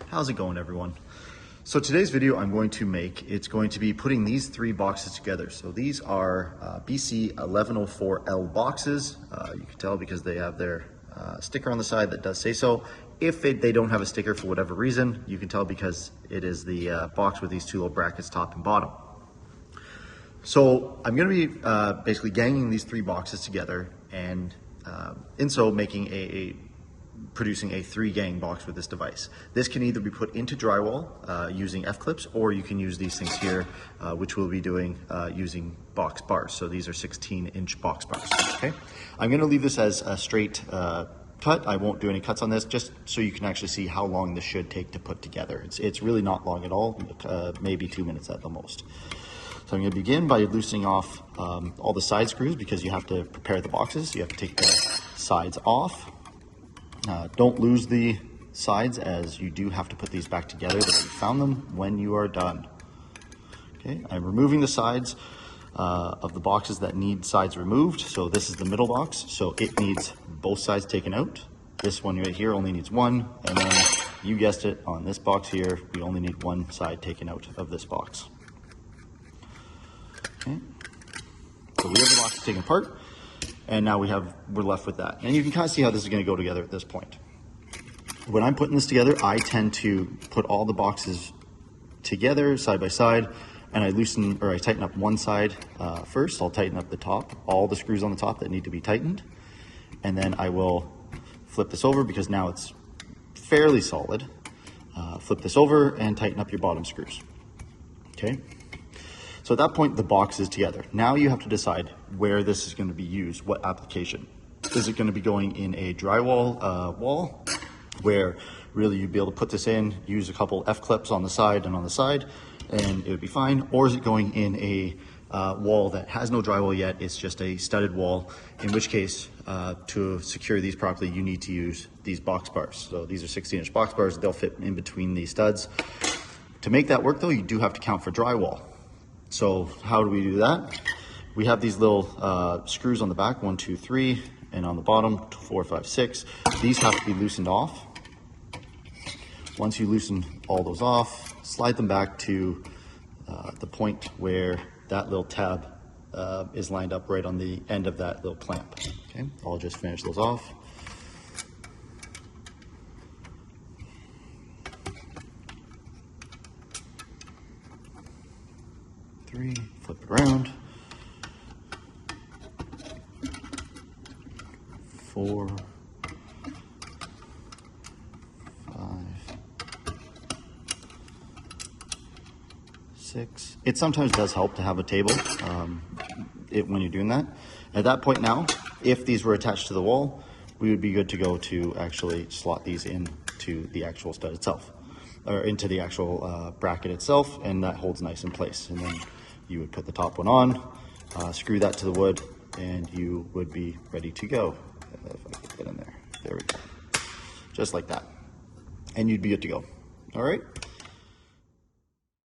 How's it going, everyone? So today's video I'm going to make, it's going to be putting these three boxes together. So these are BC 1104L boxes. You can tell because they have their sticker on the side that does say so. If they don't have a sticker for whatever reason, you can tell because it is the box with these two little brackets, top and bottom. So I'm going to be basically ganging these three boxes together, and in so making producing a 3-gang box with this device. This can either be put into drywall using F-clips, or you can use these things here, which we'll be doing using box bars. So these are 16-inch box bars, okay? I'm gonna leave this as a straight cut. I won't do any cuts on this, just so you can actually see how long this should take to put together. It's really not long at all, maybe 2 minutes at the most. So I'm gonna begin by loosening off all the side screws, because you have to prepare the boxes. You have to take the sides off. Don't lose the sides, as you do have to put these back together the way you found them when you are done. Okay, I'm removing the sides of the boxes that need sides removed. So this is the middle box, so it needs both sides taken out. This one right here only needs one, and then you guessed it, on this box here, we only need one side taken out of this box. Okay, so we have the box taken apart. And now we're left with that. And you can kind of see how this is going to go together at this point. When I'm putting this together, I tend to put all the boxes together side by side, and I tighten up one side first. I'll tighten up the top, all the screws on the top that need to be tightened. And then I will flip this over, because now it's fairly solid. Flip this over and tighten up your bottom screws. Okay. So at that point, the box is together. Now you have to decide where this is going to be used, what application. Is it going to be going in a drywall wall, where really you'd be able to put this in, use a couple F-clips on the side and on the side, and it would be fine? Or is it going in a wall that has no drywall yet, it's just a studded wall, in which case, to secure these properly, you need to use these box bars. So these are 16-inch box bars. They'll fit in between these studs. To make that work, though, you do have to count for drywall. So how do we do that? We have these little screws on the back, 1, 2, 3, and on the bottom, 4, 5, 6. These have to be loosened off. Once you loosen all those off, slide them back to the point where that little tab is lined up right on the end of that little clamp. Okay, I'll just finish those off. Three, flip it around. 4, 5, 6. It sometimes does help to have a table when you're doing that. At that point now, if these were attached to the wall, we would be good to go to actually slot these into the actual stud itself, or into the actual bracket itself, and that holds nice in place. And then you would put the top one on, screw that to the wood, and you would be ready to go. If I can get in there. There we go. Just like that. And you'd be good to go. All right.